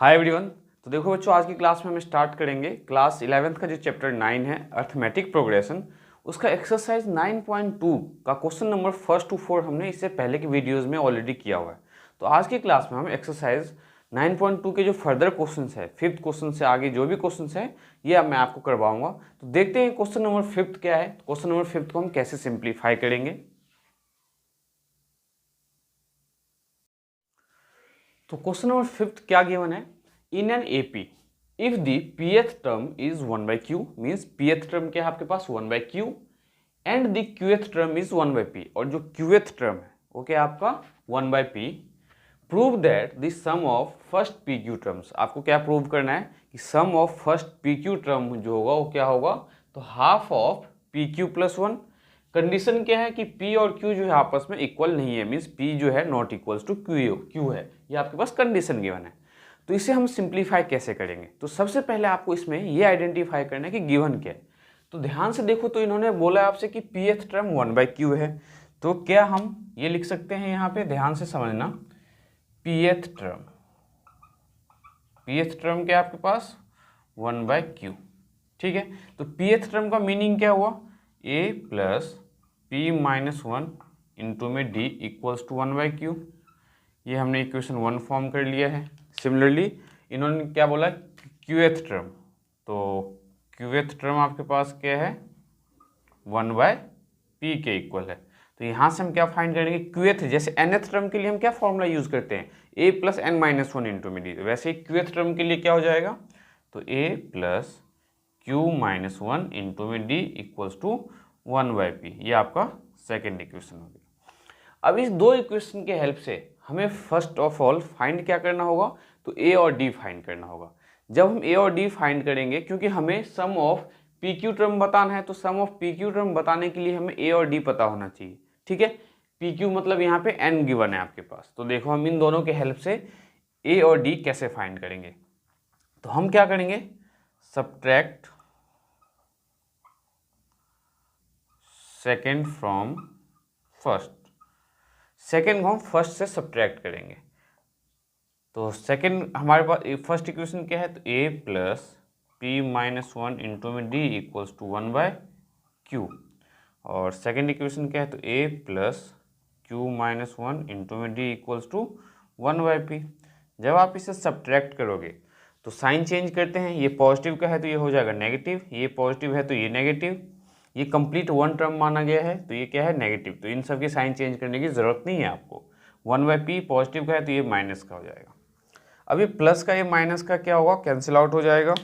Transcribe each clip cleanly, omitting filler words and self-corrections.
Hi everyone. तो देखो बच्चों, आज की क्लास में हम स्टार्ट करेंगे क्लास 11th का जो चैप्टर 9 है अर्थमेटिक प्रोग्रेशन, उसका एक्सरसाइज 9.2 का क्वेश्चन नंबर 1 to 4 हमने इससे पहले की वीडियोस में ऑलरेडी किया हुआ है। तो आज की क्लास में हम एक्सरसाइज 9.2 के जो फर्दर क्वेश्चन है, 5th क्वेश्चन से आगे जो भी क्वेश्चन है ये अब मैं आपको करवाऊंगा। तो देखते हैं क्वेश्चन नंबर 5th क्या है, क्वेश्चन नंबर 5th को हम कैसे सिंप्लीफाई करेंगे। तो क्वेश्चन नंबर 5th क्या गिवन है, in an AP if the pth term is 1/q, means pth term क्या है आपके पास 1/q and the qth term is 1/p, और जो qth टर्म है वो क्या आपका 1/p। Prove that the sum of first pq terms, आपको क्या प्रूव करना है कि sum of first pq term जो होगा वो क्या होगा, तो half of pq plus 1। Condition क्या है कि p और q जो है आपस में इक्वल नहीं है, मीन्स p जो है नॉट इक्वल्स टू q है, ये आपके पास कंडीशन गिवन है। तो इसे हम सिंप्लीफाई कैसे करेंगे, तो सबसे पहले आपको इसमें ये आइडेंटिफाई करना है कि गिवन क्या है। तो ध्यान से देखो, तो इन्होंने बोला आपसे कि pth टर्म 1/q है, तो क्या हम ये लिख सकते हैं, यहाँ पे ध्यान से समझना, pth टर्म क्या है आपके पास 1/q, ठीक है। तो pth टर्म का मीनिंग क्या हुआ, a plus p minus 1 into में d इक्वल्स टू 1/q। ये हमने इक्वेशन 1 फॉर्म कर लिया है। सिमिलरली इन्होंने क्या बोला, qth टर्म, तो qth टर्म आपके पास क्या है 1/p के इक्वल है। तो यहाँ से हम क्या फाइंड करेंगे, qth, जैसे nth टर्म के लिए हम क्या फॉर्मूला यूज करते हैं, a plus n minus 1 into में डी, वैसे ही qth टर्म के लिए क्या हो जाएगा, तो a plus q minus 1 into में डी इक्वल्स टू 1/p। ये आपका सेकेंड इक्वेशन हो गया। अब इस दो इक्वेशन के हेल्प से हमें फर्स्ट ऑफ ऑल फाइंड क्या करना होगा, तो a और d फाइंड करना होगा। जब हम a और d फाइंड करेंगे, क्योंकि हमें सम ऑफ pq टर्म बताना है, तो सम ऑफ pq टर्म बताने के लिए हमें a और d पता होना चाहिए, ठीक है। pq मतलब यहाँ पे n गिवन है आपके पास, तो देखो हम इन दोनों के हेल्प से a और d कैसे फाइंड करेंगे। तो हम क्या करेंगे, subtract second from first, second को हम फर्स्ट से सब्ट्रैक्ट करेंगे। तो सेकेंड हमारे पास फर्स्ट इक्वेशन क्या है, तो a plus P minus 1 into में डी इक्वल्स टू 1/q, और सेकेंड इक्वेशन क्या है, तो a plus q minus 1 into में डी इक्वल्स टू 1/p। जब आप इसे सब्ट्रैक्ट करोगे तो साइन चेंज करते हैं, ये पॉजिटिव का है तो ये हो जाएगा नेगेटिव, ये पॉजिटिव है तो ये नेगेटिव, ये कंप्लीट वन टर्म माना गया है तो ये क्या है नेगेटिव, तो इन सब की साइन चेंज करने की ज़रूरत नहीं है आपको। 1/p पॉजिटिव का है तो ये माइनस का हो जाएगा। अब ये प्लस का ये माइनस का क्या होगा, कैंसिल आउट हो जाएगा,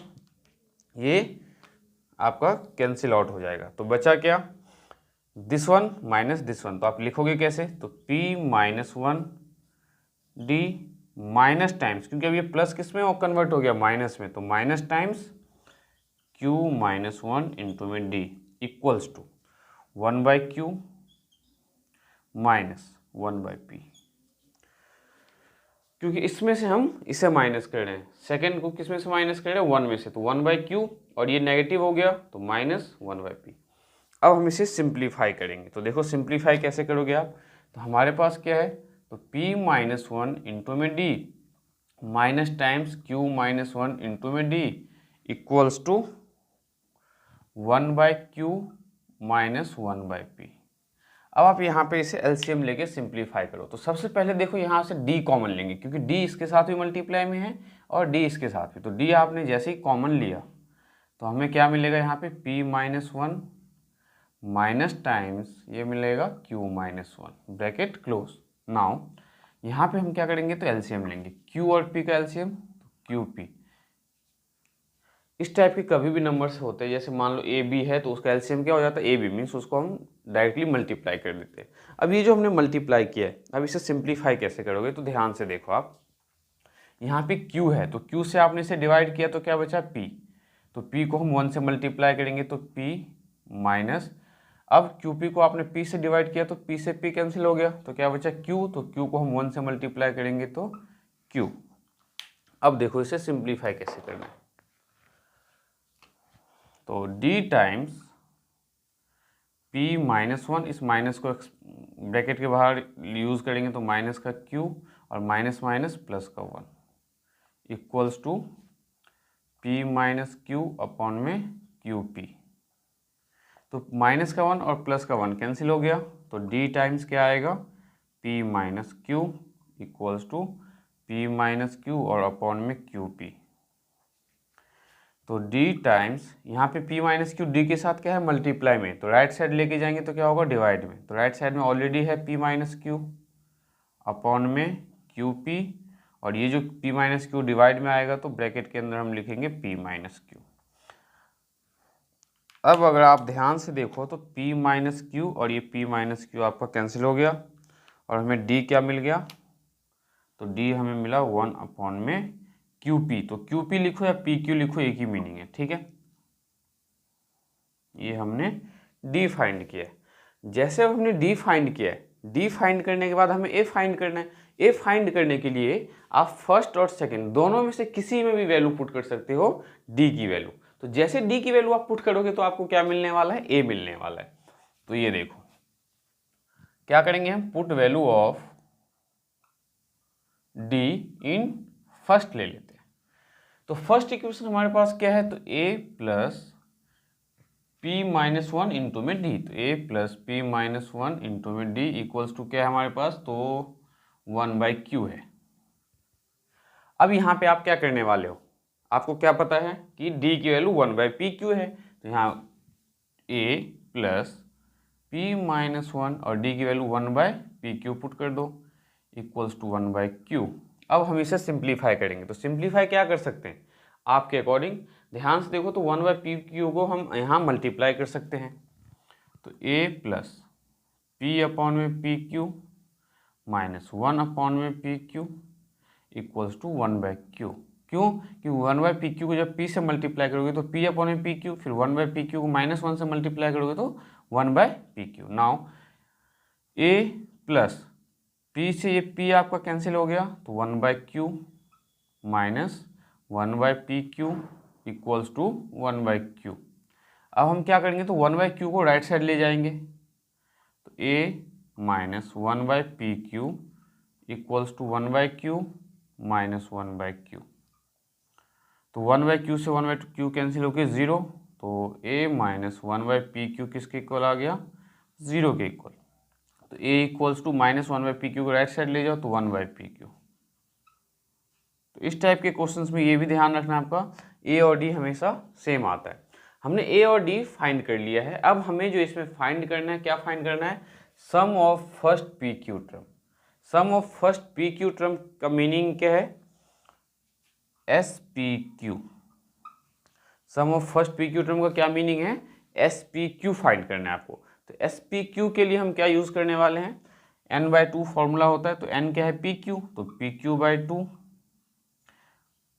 ये आपका कैंसिल आउट हो जाएगा। तो बचा क्या, this one minus this one, तो आप लिखोगे कैसे, तो p minus 1 d minus times, क्योंकि अब ये प्लस किस में वो कन्वर्ट हो गया माइनस में, तो minus times q minus 1 into में d equals to 1/q minus 1/p, क्योंकि इसमें से हम इसे माइनस कर रहे हैं, सेकेंड को किस में से माइनस कर रहे हैं 1 में से, तो 1/q, और ये नेगेटिव हो गया तो माइनस 1/p। अब हम इसे सिंप्लीफाई करेंगे, तो देखो सिंप्लीफाई कैसे करोगे आप, तो हमारे पास क्या है, तो p माइनस 1 इंटू में d minus times q minus 1 into में d equals to 1/q minus 1/p। अब आप यहाँ पे इसे एलसीएम लेके सिंप्लीफाई करो। तो सबसे पहले देखो यहाँ से d कॉमन लेंगे, क्योंकि d इसके साथ भी मल्टीप्लाई में है और d इसके साथ भी, तो d आपने जैसे ही कॉमन लिया तो हमें क्या मिलेगा, यहाँ पे p माइनस 1 माइनस टाइम्स ये मिलेगा q minus 1 bracket close. Now यहाँ पे हम क्या करेंगे, तो एलसीएम लेंगे, q और p का एलसीएम, तो qp। इस टाइप के कभी भी नंबर्स होते हैं, जैसे मान लो ए बी है तो उसका एलसीएम क्या हो जाता है ए बी, मीन्स उसको हम डायरेक्टली मल्टीप्लाई कर देते हैं। अब ये जो हमने मल्टीप्लाई किया है, अब इसे सिंप्लीफाई कैसे करोगे, तो ध्यान से देखो आप, यहाँ पे q है तो q से आपने इसे डिवाइड किया तो क्या बचा p, तो p को हम 1 से मल्टीप्लाई करेंगे तो p माइनस, अब qp को आपने p से डिवाइड किया तो p से p कैंसिल हो गया तो क्या बचा q, तो q को हम 1 से मल्टीप्लाई करेंगे तो q। अब देखो इसे सिंप्लीफाई कैसे करना है, तो d टाइम्स p माइनस 1, इस माइनस को ब्रैकेट के बाहर यूज़ करेंगे तो माइनस का q और माइनस माइनस प्लस का 1 equals to P minus Q upon में क्यू पी। तो माइनस का 1 और प्लस का 1 कैंसिल हो गया, तो डी टाइम्स क्या आएगा, P minus Q equals to P minus Q और अपॉन में क्यू पी। तो d टाइम्स यहाँ पे p माइनस क्यू डी के साथ क्या है, मल्टीप्लाई में, तो राइट साइड लेके जाएंगे तो क्या होगा, डिवाइड में। तो राइट साइड में ऑलरेडी है p माइनस क्यू अपॉन में क्यू पी, और ये जो p माइनस क्यू डिवाइड में आएगा तो ब्रैकेट के अंदर हम लिखेंगे p माइनस क्यू। अब अगर आप ध्यान से देखो तो p माइनस क्यू और ये p माइनस क्यू आपका कैंसिल हो गया, और हमें d क्या मिल गया, तो d हमें मिला 1 अपॉन में क्यू पी। तो क्यू पी लिखो या पी क्यू लिखो, एक ही मीनिंग है, ठीक है। ये हमने डी फाइंड किया है। जैसे अब हमने डी फाइंड किया है, डी फाइंड करने के बाद हमें ए फाइंड करना है। ए फाइंड करने के लिए आप फर्स्ट और सेकंड दोनों में से किसी में भी वैल्यू पुट कर सकते हो, डी की वैल्यू। तो जैसे डी की वैल्यू आप पुट करोगे तो आपको क्या मिलने वाला है, ए मिलने वाला है। तो ये देखो क्या करेंगे हम, put value of D in first ले लेते हैं। तो फर्स्ट इक्वेशन हमारे पास क्या है, तो a plus P minus 1 into में डी। तो a plus P minus 1 into में डी इक्वल्स टू क्या है हमारे पास, तो 1/q है। अब यहाँ पे आप क्या करने वाले हो, आपको क्या पता है कि d की वैल्यू 1/pq है, तो यहाँ a प्लस पी माइनस 1 और d की वैल्यू 1/pq पुट कर दो इक्वल्स टू 1/q। अब हम इसे सिंप्लीफाई करेंगे, तो सिंप्लीफाई क्या कर सकते हैं आपके अकॉर्डिंग, ध्यान से देखो, तो 1/pq को हम यहाँ मल्टीप्लाई कर सकते हैं। तो a प्लस पी अपॉन में पी क्यू माइनस 1 अपॉन में P Q equals to 1/q। क्यों, कि 1/pq को जब p से मल्टीप्लाई करोगे तो p अपॉन में pq, फिर 1/pq को -1 से मल्टीप्लाई करोगे तो 1/pq। Now a plus p से ये p आपका कैंसिल हो गया, तो 1/q minus 1/pq equals to 1/q। अब हम क्या करेंगे, तो 1/q को राइट साइड ले जाएंगे, तो a minus 1/pq equals to 1/q minus 1/q। तो 1/q से 1/q कैंसिल होकर 0, तो a माइनस 1/pq किसके इक्वल आ गया, 0 के इक्वल। तो a equals to minus 1/pq को राइट साइड ले जाओ तो 1/pq। तो इस टाइप के क्वेश्चंस में ये भी ध्यान रखना आपका, a और d हमेशा सेम आता है। हमने a और d फाइंड कर लिया है, अब हमें जो इसमें फाइंड करना है, क्या फाइंड करना है, sum of first pq term. Sum of first pq term का मीनिंग क्या है, SPQ। Sum of first pq term का क्या मीनिंग है, SPQ फाइंड करना है आपको। तो SPQ के लिए हम क्या यूज करने वाले हैं, n/2 फॉर्मूला होता है, तो n क्या है PQ, तो PQ/2,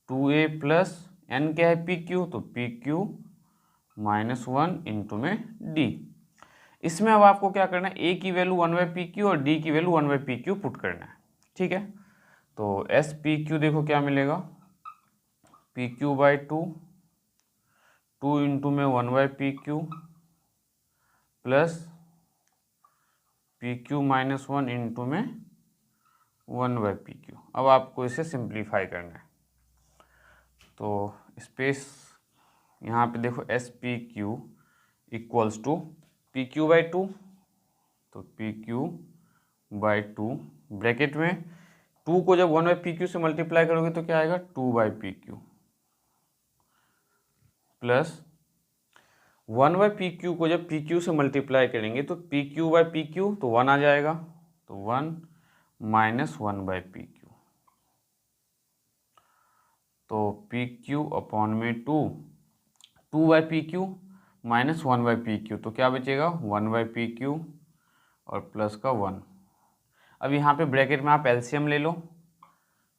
2a प्लस n क्या है PQ, तो PQ माइनस 1 इंटू में d। इसमें अब आपको क्या करना है, a की वैल्यू 1/pq और d की वैल्यू 1/pq पुट करना है, ठीक है। तो SPQ देखो क्या मिलेगा, PQ/2, 2 इंटू में 1/pq plus PQ minus 1 into में 1/pq। अब आपको इसे सिंप्लीफाई करना है, तो स्पेस यहाँ पे देखो SPQ इक्वल्स टू PQ/2, तो PQ/2 ब्रैकेट में 2 को जब 1/pq से मल्टीप्लाई करोगे तो क्या आएगा, 2/pq प्लस 1/pq को जब pq से मल्टीप्लाई करेंगे तो PQ/pq तो 1 आ जाएगा, तो 1 माइनस 1/pq, तो PQ अपॉन में 2/pq माइनस 1/pq, तो क्या बचेगा 1/pq और प्लस का 1। अब यहाँ पे ब्रैकेट में आप एलसीएम ले लो,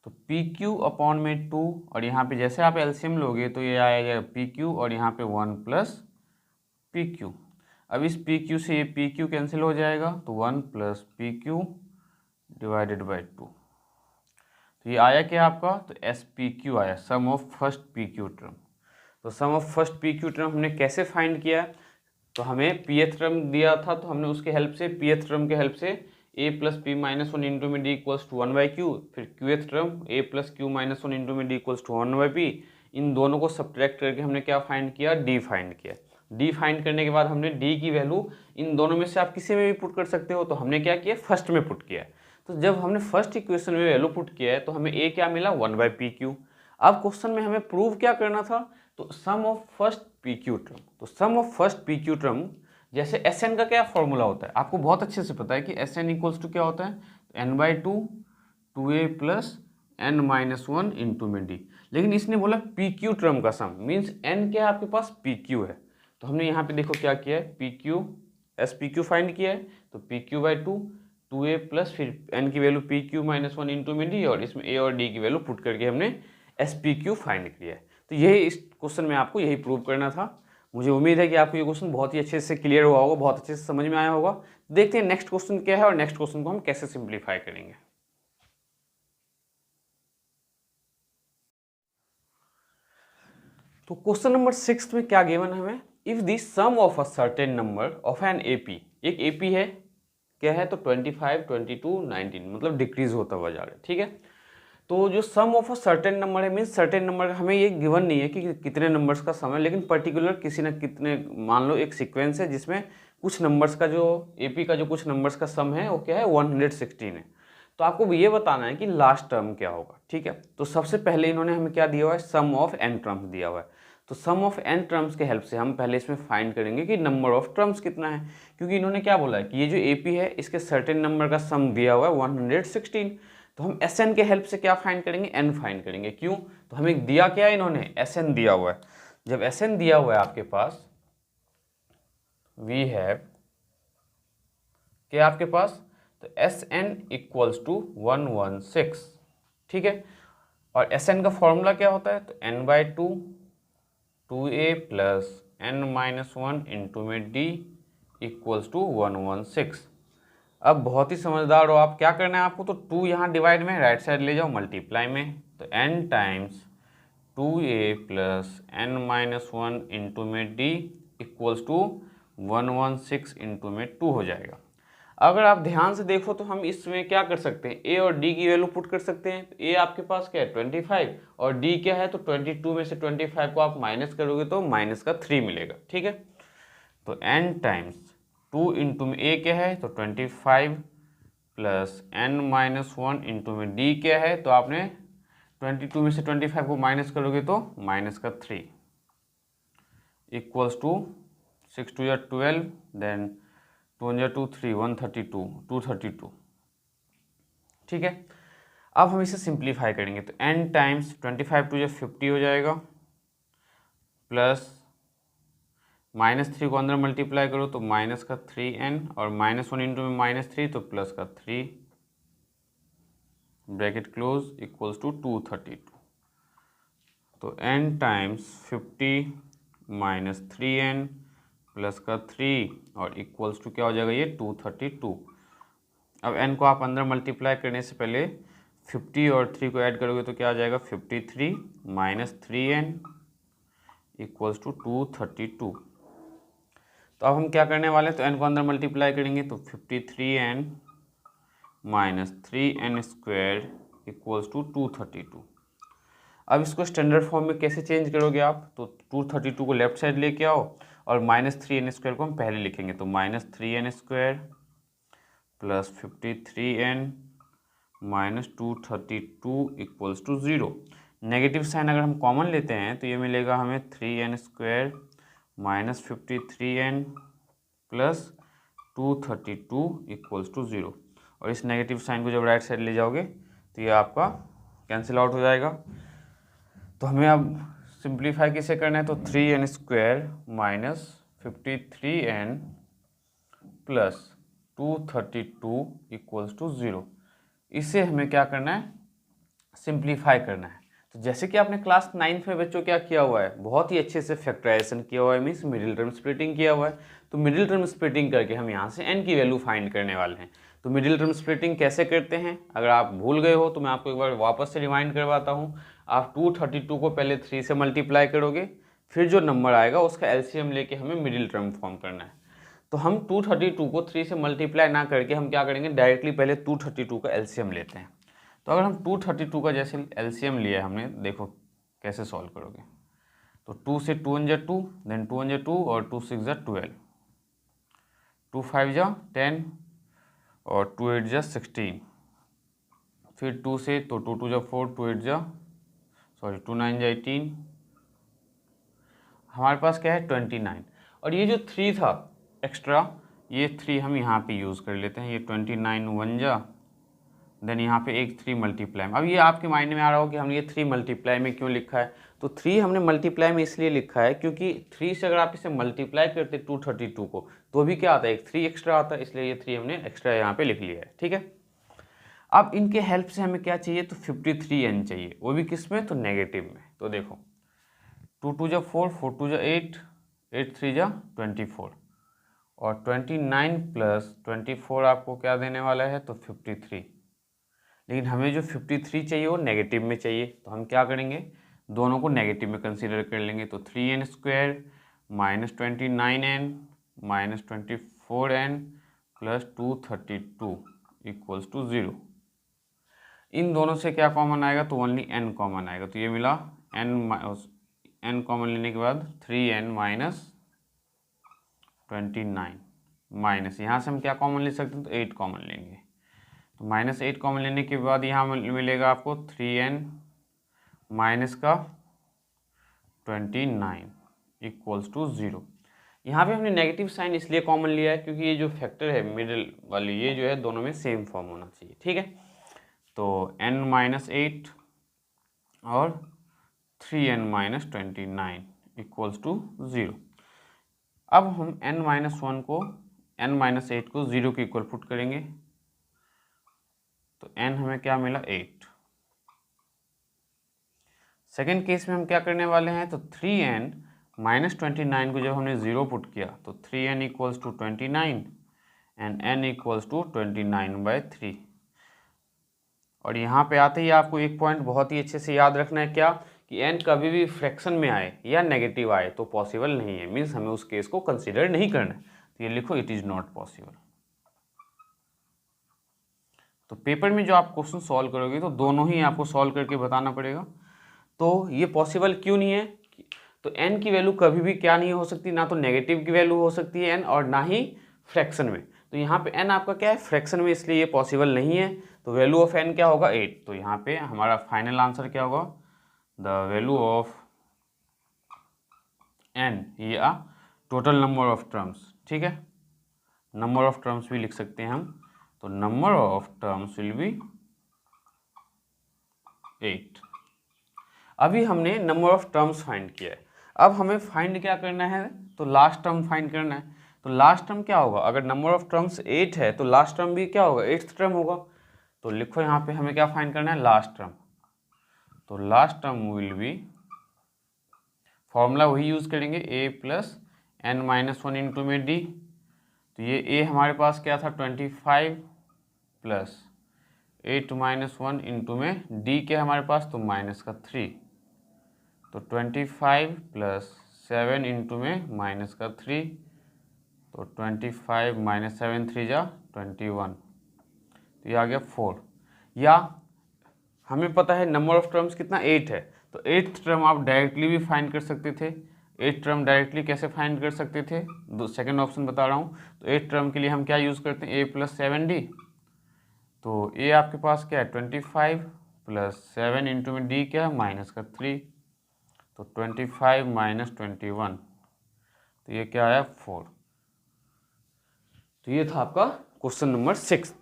तो PQ अपॉन में 2, और यहाँ पे जैसे आप एलसीएम लोगे तो ये आएगा PQ और यहाँ पे 1 प्लस PQ। अब इस PQ से ये PQ कैंसिल हो जाएगा, तो 1 प्लस PQ डिवाइडेड बाई 2। तो ये आया क्या आपका, तो SPQ आया, सम ऑफ फर्स्ट PQ टर्म। तो sum of first PQ term हमने कैसे फाइंड किया, तो हमें pth टर्म दिया था, तो हमने उसके हेल्प से pth टर्म के हेल्प से A plus P minus one into में D equals to one by Q, फिर qth term A plus Q minus one into में D equals to one by P. इन दोनों को सब्ट्रैक्ट करके हमने क्या फाइंड किया, डी फाइंड किया। डी फाइंड करने के बाद हमने डी की वैल्यू इन दोनों में से आप किसी में भी पुट कर सकते हो, तो हमने क्या किया, फर्स्ट में पुट किया। तो जब हमने फर्स्ट इक्वेशन में वैल्यू पुट किया है तो हमें ए क्या मिला, वन बाई पी क्यू। अब क्वेश्चन में हमें प्रूव क्या करना था, तो sum of first P Q term. तो sum of first P Q term, जैसे एस एन का क्या फॉर्मूला होता है, आपको बहुत अच्छे से पता है कि एस एन इक्वल्स टू क्या होता है, N by two, two A plus N minus one into में डी। लेकिन इसने बोला पी क्यू टर्म का सम, मीन्स एन क्या है आपके पास, पी क्यू है। तो हमने यहाँ पे देखो क्या किया है, P Q S P Q find किया है। तो P Q by two A plus फिर एन की value P Q minus one into में डी, और इसमें ए और डी की वैल्यू पुट करके हमने एस पी क्यू फाइंड किया है। तो यही इस क्वेश्चन में आपको यही प्रूव करना था। मुझे उम्मीद है कि आपको ये क्वेश्चन बहुत ही अच्छे से क्लियर हुआ होगा, बहुत अच्छे से समझ में आया होगा। देखते हैं नेक्स्ट क्वेश्चन क्या है और नेक्स्ट क्वेश्चन को हम कैसे सिंप्लीफाई करेंगे। तो क्वेश्चन नंबर 6 में क्या गिवन है हमें, if the sum of a certain number of an AP, एक एपी है, क्या है, तो 25, 22, 19, मतलब डिक्रीज होता हुआ जा रहा है, ठीक है। तो जो सम ऑफ अ सर्टेन नंबर है, मीन्स सर्टेन नंबर, हमें ये गिवन नहीं है कि कितने नंबर्स का सम है, लेकिन पर्टिकुलर किसी न कितने, मान लो एक सीक्वेंस है जिसमें कुछ नंबर्स का, जो एपी का जो कुछ नंबर्स का सम है वो क्या है, 116 है। तो आपको ये बताना है कि लास्ट टर्म क्या होगा, ठीक है। तो सबसे पहले इन्होंने हमें क्या दिया हुआ है, सम ऑफ एन टर्म्स दिया हुआ है। तो सम ऑफ एन टर्म्स के हेल्प से हम पहले इसमें फाइंड करेंगे कि नंबर ऑफ टर्म्स कितना है, क्योंकि इन्होंने क्या बोला है कि ये जो एपी है इसके सर्टेन नंबर का सम दिया हुआ है 116। तो हम एस एन के हेल्प से क्या फाइंड करेंगे, एन फाइंड करेंगे। क्यों, तो हमें दिया क्या है, इन्होंने एस एन दिया हुआ है। जब एस एन दिया हुआ है आपके पास, वी हैव क्या आपके पास, तो एस एन इक्वल्स टू 116, ठीक है। और एस एन का फॉर्मूला क्या होता है, तो n by two, two A plus N minus one into में डी इक्वल्स टू 116। अब बहुत ही समझदार हो आप, क्या करना है आपको, तो 2 यहाँ डिवाइड में, राइट साइड ले जाओ मल्टीप्लाई में, तो n times 2a plus N minus one into में डी इक्वल्स टू 116 इंटू में 2 हो जाएगा। अगर आप ध्यान से देखो तो हम इसमें क्या कर सकते हैं, a और d की वैल्यू पुट कर सकते हैं। तो a आपके पास क्या है 25 और d क्या है, तो 22 में से 25 को आप माइनस करोगे तो माइनस का 3 मिलेगा, ठीक है। तो n टाइम्स 2 इंटू में a क्या है, तो 25 plus N minus one into में d क्या है, तो आपने 22 में से 25 को माइनस करोगे तो माइनस का 3 इक्वल्स टू 6 2 या 12, देन 2 या 2 3 132 232, ठीक है। अब हम इसे सिंप्लीफाई करेंगे, तो n टाइम्स 25 2 या 50 हो जाएगा, प्लस -3 को अंदर मल्टीप्लाई करो तो माइनस का 3n, और -1 इंटू में -3 तो प्लस का 3 ब्रैकेट क्लोज इक्वल्स टू 232। तो n times 50 minus 3n plus का 3 और इक्वल्स टू क्या हो जाएगा, ये 232। अब n को आप अंदर मल्टीप्लाई करने से पहले 50 और 3 को ऐड करोगे तो क्या आ जाएगा, 53 माइनस 3n इक्वल्स टू 232। तो अब हम क्या करने वाले हैं, तो n को अंदर मल्टीप्लाई करेंगे तो 53n minus 3n square equals to 232। अब इसको स्टैंडर्ड फॉर्म में कैसे चेंज करोगे आप, तो 232 को लेफ्ट साइड लेके आओ और -3n स्क्वायर को हम पहले लिखेंगे, तो -3n square plus 53n minus 232 equals to 0। Negative sign अगर हम कॉमन लेते हैं तो ये मिलेगा हमें 3n square minus 53n plus 232 equals to 0। और इस नेगेटिव साइन को जब राइट साइड ले जाओगे तो ये आपका कैंसिल आउट हो जाएगा। तो हमें अब सिंप्लीफाई किसे करना है, तो 3n square minus 53n plus 232 equals to 0, इसे हमें क्या करना है, सिंप्लीफाई करना है। तो जैसे कि आपने क्लास 9th में बच्चों क्या किया हुआ है, बहुत ही अच्छे से फैक्टराइजेशन किया हुआ है, मीन्स मिडिल टर्म स्प्लिटिंग किया हुआ है। तो मिडिल टर्म स्प्लिटिंग करके हम यहाँ से n की वैल्यू फाइंड करने वाले हैं। तो मिडिल टर्म स्प्लिटिंग कैसे करते हैं, अगर आप भूल गए हो तो मैं आपको एक बार वापस से रिमाइंड करवाता हूँ। आप 232 को पहले 3 से मल्टीप्लाई करोगे, फिर जो नंबर आएगा उसका एलसीएम लेके हमें मिडिल टर्म फॉर्म करना है। तो हम 232 को 3 से मल्टीप्लाई ना करके हम क्या करेंगे, डायरेक्टली पहले 232 का एलसीएम लेते हैं। तो अगर हम 232 का जैसे एलसीएम लिया हमने, देखो कैसे सॉल्व करोगे। तो 2 से 2 × 2, देन 2 × 2 और 2 6 × 12, 2 5 × 10 और 2 8 × 16, फिर 2 से तो 2 2 × 4, 2 9 × 18, हमारे पास क्या है 29। और ये जो 3 था एक्स्ट्रा, ये 3 हम यहाँ पे यूज़ कर लेते हैं। ये 29 1 जा, देन यहाँ पे एक 3 मल्टीप्लाई में। अब ये आपके माइंड में आ रहा हो कि हमने ये 3 मल्टीप्लाई में क्यों लिखा है। तो 3 हमने मल्टीप्लाई में इसलिए लिखा है क्योंकि 3 से अगर आप इसे मल्टीप्लाई करते 232 को तो भी क्या आता है, एक 3 एक्स्ट्रा आता है, इसलिए ये 3 हमने एक्स्ट्रा यहाँ पे लिख लिया है। ठीक है, अब इनके हेल्प से हमें क्या चाहिए, तो 53n चाहिए, वो भी किस में, तो नेगेटिव में। तो देखो 2 2 × 4, 4 2 × 8, 8 3 × 24 और 29 + 24 आपको क्या देने वाला है, तो 53। लेकिन हमें जो 53 चाहिए वो नेगेटिव में चाहिए, तो हम क्या करेंगे, दोनों को नेगेटिव में कंसीडर कर लेंगे। तो 3n² - 29n - 24n + 232 = 0। इन दोनों से क्या कॉमन आएगा, तो ओनली n कॉमन आएगा। तो ये मिला n कॉमन लेने के बाद 3n - 29 माइनस, यहाँ से हम क्या कॉमन ले सकते हैं, तो 8 कॉमन लेंगे। तो -8 कॉमन लेने के बाद यहाँ मिलेगा आपको 3n माइनस का 29 = 0। यहाँ पे हमने नेगेटिव साइन इसलिए कॉमन लिया है क्योंकि ये जो फैक्टर है मिडिल वाली, ये जो है दोनों में सेम फॉर्म होना चाहिए। ठीक है, तो n - 8 और 3n - 29 = 0। अब हम n - 1 को n - 8 को 0 के इक्वल पुट करेंगे, तो n हमें क्या मिला, 8। सेकेंड केस में हम क्या करने वाले हैं, तो 3n - 29 को जब हमने 0 पुट किया तो 3n = 29 एंड n = 29/3। और यहाँ पे आते ही आपको एक पॉइंट बहुत ही अच्छे से याद रखना है, क्या कि n कभी भी फ्रैक्शन में आए या नेगेटिव आए तो पॉसिबल नहीं है, मीन्स हमें उस केस को कंसिडर नहीं करना है। तो ये लिखो, इट इज़ नॉट पॉसिबल। तो पेपर में जो आप क्वेश्चन सॉल्व करोगे तो दोनों ही आपको सॉल्व करके बताना पड़ेगा। तो ये पॉसिबल क्यों नहीं है, तो n की वैल्यू कभी भी क्या नहीं हो सकती, ना तो नेगेटिव की वैल्यू हो सकती है n, और ना ही फ्रैक्शन में। तो यहाँ पे n आपका क्या है, फ्रैक्शन में, इसलिए ये पॉसिबल नहीं है। तो वैल्यू ऑफ n क्या होगा, 8। तो यहाँ पे हमारा फाइनल आंसर क्या होगा, द वैल्यू ऑफ n या टोटल नंबर ऑफ टर्म्स। ठीक है, नंबर ऑफ टर्म्स भी लिख सकते हैं हम। तो number of terms will B 8। अभी हमने नंबर ऑफ टर्म्स फाइंड किया है, अब हमें फाइंड क्या करना है, तो लास्ट टर्म फाइंड करना है। तो लास्ट टर्म क्या होगा, अगर नंबर ऑफ टर्म्स 8 है तो लास्ट टर्म भी क्या होगा, 8th टर्म होगा। तो लिखो यहाँ पे हमें क्या फाइंड करना है, लास्ट टर्म। तो last term will be, formula वही यूज़ करेंगे, a + n - 1 इंटू में d। तो ये a हमारे पास क्या था, 25 + 8 - 1 इंटू में d क्या हमारे पास, तो -3। तो 25 + 7 इंटू में -3, तो 25 - 7 3 जा 21। तो ये आ गया 4। या हमें पता है नंबर ऑफ टर्म्स कितना, 8 है, तो 8th टर्म आप डायरेक्टली भी फाइंड कर सकते थे। 8th टर्म डायरेक्टली कैसे फाइंड कर सकते थे, सेकंड ऑप्शन बता रहा हूँ। तो 8th टर्म के लिए हम क्या यूज़ करते हैं, a + 7d। तो a आपके पास क्या है, 25 + 7 इंटू में d क्या है, -3। तो 25 - 21, तो ये क्या आया, 4। तो ये था आपका क्वेश्चन नंबर 6।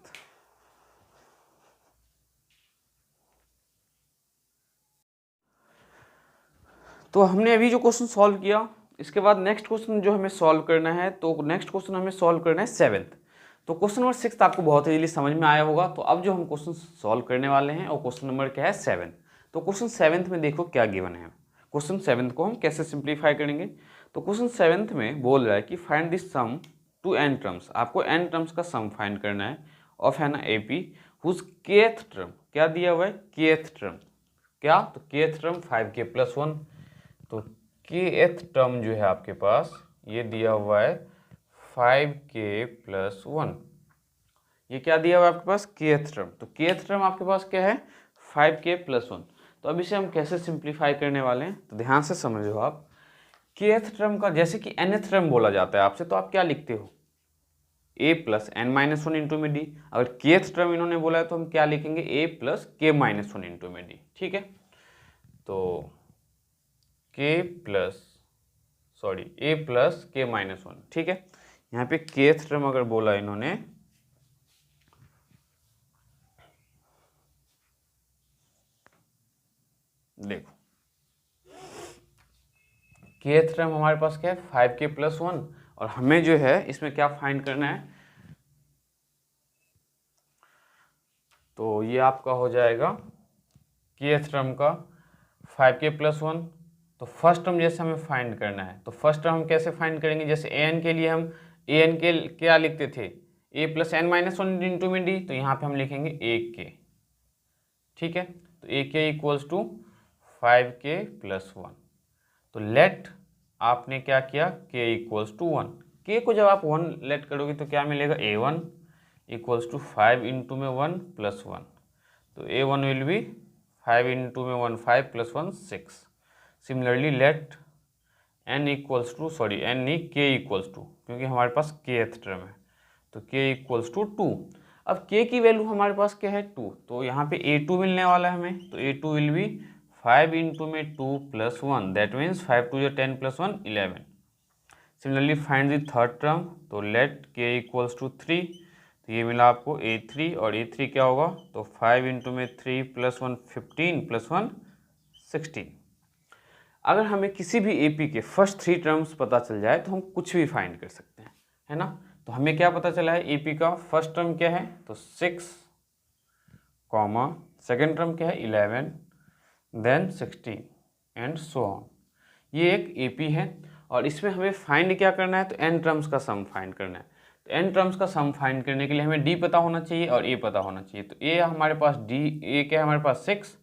तो हमने अभी जो क्वेश्चन सॉल्व किया, इसके बाद नेक्स्ट क्वेश्चन जो हमें सॉल्व करना है, तो नेक्स्ट क्वेश्चन हमें सॉल्व करना है 7th। तो क्वेश्चन नंबर 6 आपको बहुत इजीली समझ में आया होगा। तो अब जो हम क्वेश्चन सॉल्व करने वाले हैं और क्वेश्चन नंबर क्या है, 7। तो क्वेश्चन 7th में देखो क्या गिवन है। क्वेश्चन 7th को हम कैसे सिंप्लीफाई करेंगे, तो क्वेश्चन 7th में बोल रहा है कि find this sum to n terms. आपको n टर्म्स का सम फाइंड करना है ऑफ है ना AP हुज kth टर्म, क्या दिया हुआ है, kth टर्म, क्या, तो kth टर्म 5k + 1। तो kth टर्म जो है आपके पास ये दिया हुआ है 5k+1। ये क्या दिया हुआ आपके पास, kth टर्म। तो kth टर्म आपके पास क्या है, 5k+1। तो अब इसे हम कैसे सिंप्लीफाई करने वाले हैं, तो ध्यान से समझो आप। kth टर्म का जैसे कि nth टर्म बोला जाता है आपसे, तो आप क्या लिखते हो, a+n-1 इंटू में d। अगर kth टर्म इन्होंने बोला है तो हम क्या लिखेंगे, a+k-1 इंटू में d। ठीक है, तो a+k-1। ठीक है, यहाँ पे kth टर्म अगर बोला इन्होंने, देखो kth टर्म हमारे पास क्या है, 5k+1, और हमें जो है इसमें क्या फाइंड करना है, तो ये आपका हो जाएगा kth टर्म का 5k+1। तो फर्स्ट टर्म जैसे हमें फाइंड करना है, तो फर्स्ट टर्म हम कैसे फाइंड करेंगे, जैसे an के लिए हम an के क्या लिखते थे, a+n-1 इंटू में d, तो यहाँ पे हम लिखेंगे ak। ठीक है, तो ak इक्वल्स टू 5k+1। तो लेट आपने क्या किया, k इक्वल्स टू 1। k को जब आप 1 लेट करोगे तो क्या मिलेगा, a1 इक्वल्स टू 5 इंटू में 1+1। तो a1 विल बी 5 इंटू में 1 5 + 1 6। Similarly let n equals to n नहीं k इक्वल्स टू, क्योंकि हमारे पास kth टर्म है, तो k इक्वल्स टू 2। अब k की वैल्यू हमारे पास क्या है, 2, तो यहाँ पे a2 मिलने वाला है हमें, तो a2 विल बी 5 इंटू में 2 + 1, that means 5 2 10 + 1 11। Similarly find the third term, तो लेट k इक्वल्स टू 3, तो ये मिला आपको a3, और a3 क्या होगा, तो 5 इंटू में 3 + 1 15 + 1 16। अगर हमें किसी भी AP के फर्स्ट 3 टर्म्स पता चल जाए तो हम कुछ भी फाइंड कर सकते हैं, है ना। तो हमें क्या पता चला है, AP का फर्स्ट टर्म क्या है, तो 6, सेकेंड टर्म क्या है 11, देन 16 एंड सो ऑन। ये एक AP है, और इसमें हमें फाइंड क्या करना है, तो n टर्म्स का सम फाइंड करना है। तो n टर्म्स का सम फाइंड करने के लिए हमें d पता होना चाहिए और a पता होना चाहिए। तो a हमारे पास a क्या है हमारे पास 6,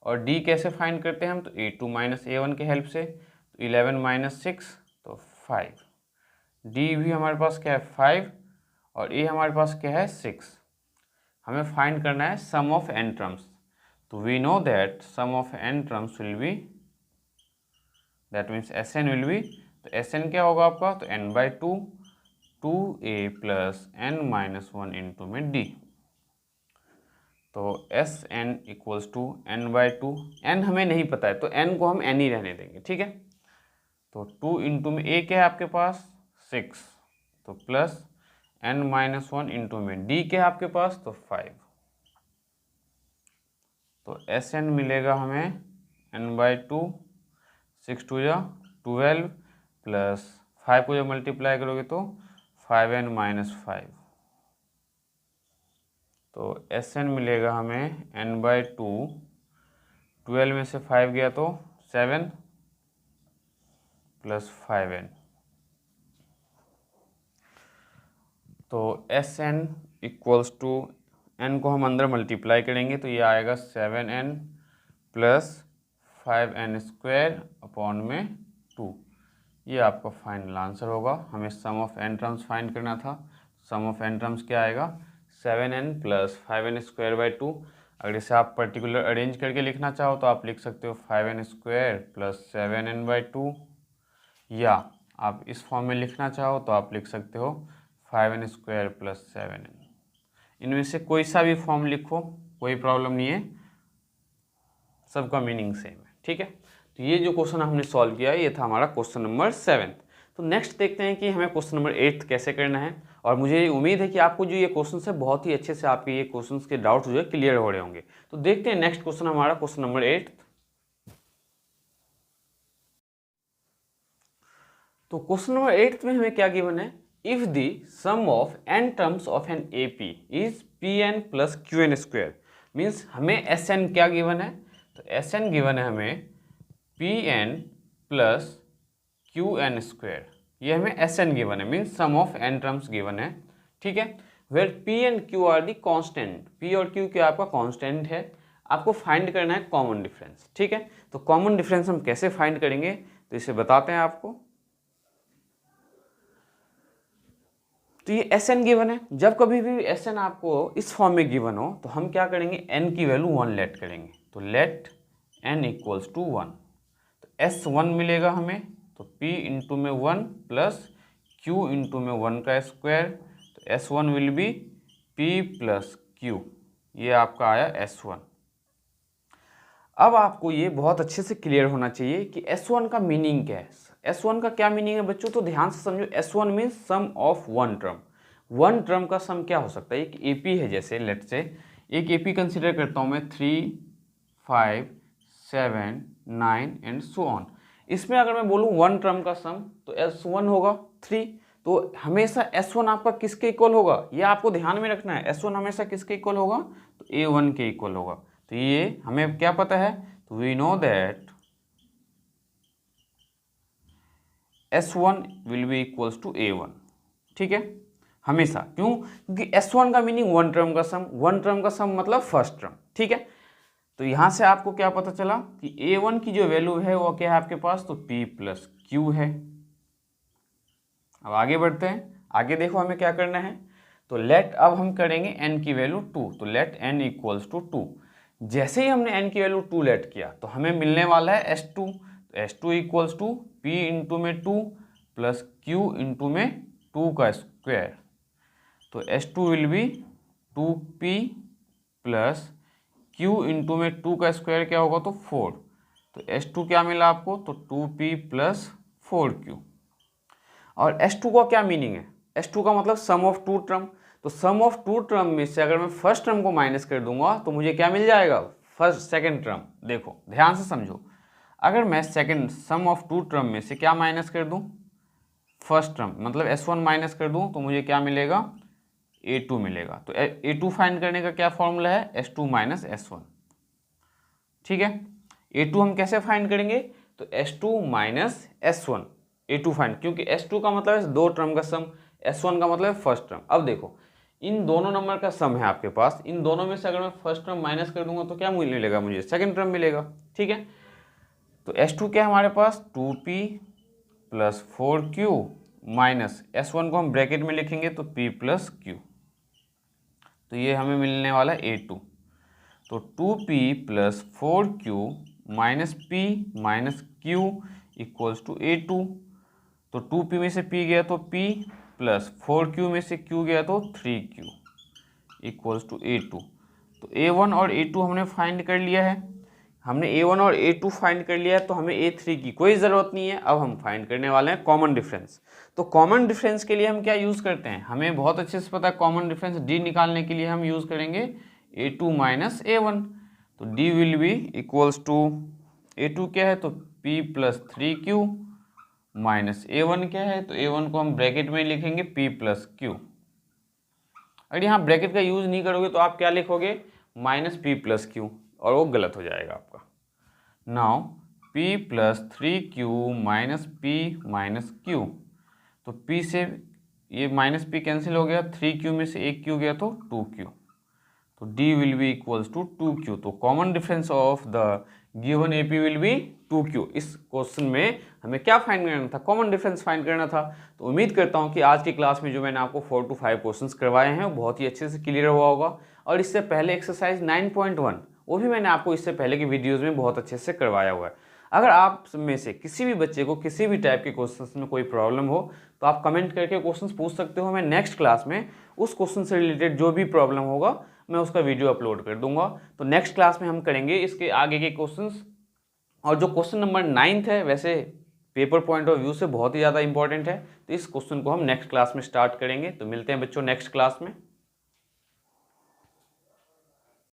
और d कैसे फाइंड करते हैं हम, तो a2 - a1 के हेल्प से, तो 11 - 6 तो 5। d भी हमारे पास क्या है 5, और a हमारे पास क्या है 6। हमें फाइंड करना है सम ऑफ n टर्म्स। तो we know that sum of n terms will be, that means Sn will be, तो Sn क्या होगा आपका, तो n/2 2a + n-1 इंटू में d। तो Sn equals to n/2, n हमें नहीं पता है तो n को हम n ही रहने देंगे। ठीक है, तो 2 इंटू में a क्या है आपके पास 6, तो प्लस n-1 इंटू में d क्या है आपके पास, तो 5। तो Sn मिलेगा हमें n/2, 6 2 या 12 प्लस 5 को जब मल्टीप्लाई करोगे तो 5n - 5। तो Sn मिलेगा हमें n/2, 12 में से 5 गया तो 7 प्लस 5n। तो Sn इक्वल्स टू n को हम अंदर मल्टीप्लाई करेंगे तो ये आएगा 7n प्लस 5n² अपॉन में 2। ये आपका फाइनल आंसर होगा। हमें सम ऑफ n टर्म्स फाइंड करना था। सम ऑफ n टर्म्स क्या आएगा, 7n प्लस 5n² 2। अगर इसे आप पर्टिकुलर अरेंज करके लिखना चाहो तो आप लिख सकते हो 5n² प्लस 7n/2, या आप इस फॉर्म में लिखना चाहो तो आप लिख सकते हो 5n² प्लस 7n। इनमें से कोई सा भी फॉर्म लिखो, कोई प्रॉब्लम नहीं है, सबका मीनिंग सेम है। ठीक है, तो ये जो क्वेश्चन हमने सॉल्व किया है ये था हमारा क्वेश्चन नंबर 7। तो नेक्स्ट देखते हैं कि हमें क्वेश्चन नंबर 8 कैसे करना है। और मुझे उम्मीद है कि आपको जो ये क्वेश्चन है बहुत ही अच्छे से आपके ये क्वेश्चन के डाउट्स जो है क्लियर हो रहे होंगे। तो देखते हैं नेक्स्ट क्वेश्चन हमारा क्वेश्चन नंबर 8। तो क्वेश्चन नंबर 8 में हमें क्या गिवन है, if the sum of n terms of an AP is Pn plus Qn², means हमें Sn क्या गिवन है, तो Sn गिवन है हमें Pn प्लस Qn²। ये हमें Sn गिवन है, means sum of n terms given है। ठीक है, where P and Q are the constant, P और Q क्या आपका कॉन्स्टेंट है। आपको फाइंड करना है कॉमन डिफरेंस। ठीक है, तो कॉमन डिफरेंस हम कैसे फाइंड करेंगे, तो इसे बताते हैं आपको। तो ये एस एन गिवन है। जब कभी भी एस एन आपको इस फॉर्म में गिवन हो तो हम क्या करेंगे, एन की वैल्यू 1 लेट करेंगे। तो लेट एन इक्वल्स टू 1, तो एस 1 मिलेगा हमें, तो p इंटू में 1 प्लस q इंटू में 1 का स्क्वायर, तो S 1 will be p plus q, ये आपका आया एस 1। अब आपको ये बहुत अच्छे से क्लियर होना चाहिए कि S1 का मीनिंग क्या है। S1 का क्या मीनिंग है बच्चों, तो ध्यान से समझो। S1 means sum of one term. One term का सम क्या हो सकता है, एक AP है, जैसे लेट से एक AP कंसिडर करता हूँ मैं 3, 5, 7, 9 एंड सो ऑन। इसमें अगर मैं बोलूँ वन टर्म का सम तो S1 होगा 3। तो हमेशा S1 आपका किसके इक्वल होगा, ये आपको ध्यान में रखना है। S1 हमेशा किसके इक्वल होगा, तो A1 के इक्वल होगा। तो ये हमें क्या पता है, तो we know that S1 will be equals to A1। ठीक है, हमेशा। क्यों, क्योंकि S1 का मीनिंग वन टर्म का सम, वन टर्म का सम मतलब फर्स्ट टर्म। ठीक है, तो यहां से आपको क्या पता चला कि A1 की जो वैल्यू है वो क्या है आपके पास, तो P प्लस Q है। अब आगे बढ़ते हैं, आगे देखो हमें क्या करना है। तो लेट, अब हम करेंगे n की वैल्यू 2, तो लेट n इक्वल्स टू 2। जैसे ही हमने n की वैल्यू 2 लेट किया तो हमें मिलने वाला है S2, तो S2 equals to P into में 2 प्लस Q इंटू में 2 का स्क्वायर, तो S2 will be 2P plus Q into में 2 का स्क्वायर क्या होगा, तो 4। तो S2 क्या मिला आपको, तो 2P प्लस 4Q। और S2 का क्या मीनिंग है, S2 का मतलब सम ऑफ टू टर्म। तो सम ऑफ टू टर्म में से अगर मैं फर्स्ट टर्म को माइनस कर दूंगा तो मुझे क्या मिल जाएगा, फर्स्ट सेकंड टर्म। देखो ध्यान से समझो, अगर मैं second sum of two term में से क्या माइनस कर दूं, फर्स्ट टर्म मतलब S1 माइनस कर दूं तो मुझे क्या मिलेगा, A2 मिलेगा। तो A2 फाइंड करने का क्या फॉर्मूला है, S2 माइनस S1। ठीक है, A2 हम कैसे फाइंड करेंगे, तो S2 minus S1, A2 find, क्योंकि S2 का मतलब है दो टर्म का सम, S1 का मतलब है फर्स्ट टर्म। अब देखो इन दोनों नंबर का सम है आपके पास, इन दोनों में से अगर मैं फर्स्ट टर्म माइनस कर दूंगा तो क्या मिलेगा मुझे, सेकंड टर्म मिलेगा। ठीक है, तो S2 क्या है हमारे पास, 2P plus 4Q minus S1 को हम ब्रैकेट में लिखेंगे तो P प्लस Q, तो ये हमें मिलने वाला है A2। तो 2P plus 4Q minus P minus Q equals to A2। तो 2P में से P गया तो P प्लस 4Q में से Q गया तो 3Q इक्वल्स टू A2। तो A1 और A2 हमने फाइंड कर लिया है, हमने A1 और A2 फाइंड कर लिया है, तो हमें A3 की कोई ज़रूरत नहीं है। अब हम फाइंड करने वाले हैं कॉमन डिफरेंस। तो कॉमन डिफरेंस के लिए हम क्या यूज़ करते हैं, हमें बहुत अच्छे से पता है कॉमन डिफरेंस D निकालने के लिए हम यूज़ करेंगे A2 माइनस A1। तो D will be equals to, A2 क्या है तो P plus 3Q minus A1 क्या है, तो A1 को हम ब्रैकेट में लिखेंगे P प्लस Q। अगर यहाँ ब्रैकेट का यूज़ नहीं करोगे तो आप क्या लिखोगे, माइनस P प्लस Q, और वो गलत हो जाएगा आपका। Now P plus 3Q minus P minus Q, तो P से ये माइनस P कैंसिल हो गया, 3Q में से एक Q गया तो 2Q, तो D will be equals to 2Q। तो common difference of the given AP will be 2Q। इस क्वेश्चन में हमें क्या फाइंड करना था, कॉमन डिफरेंस फाइंड करना था। तो उम्मीद करता हूं कि आज की क्लास में जो मैंने आपको 4 to 5 क्वेश्चंस करवाए हैं वो बहुत ही अच्छे से क्लियर हुआ होगा। और इससे पहले एक्सरसाइज 9.1 वो भी मैंने आपको इससे पहले की वीडियोज़ में बहुत अच्छे से करवाया हुआ है। अगर आप में से किसी भी बच्चे को किसी भी टाइप के क्वेश्चंस में कोई प्रॉब्लम हो तो आप कमेंट करके क्वेश्चंस पूछ सकते हो। मैं नेक्स्ट क्लास में उस क्वेश्चन से रिलेटेड जो भी प्रॉब्लम होगा मैं उसका वीडियो अपलोड कर दूंगा। तो नेक्स्ट क्लास में हम करेंगे इसके आगे के क्वेश्चंस। और जो क्वेश्चन नंबर 9 है वैसे पेपर पॉइंट ऑफ व्यू से बहुत ही ज़्यादा इंपॉर्टेंट है, तो इस क्वेश्चन को हम नेक्स्ट क्लास में स्टार्ट करेंगे। तो मिलते हैं बच्चों नेक्स्ट क्लास में।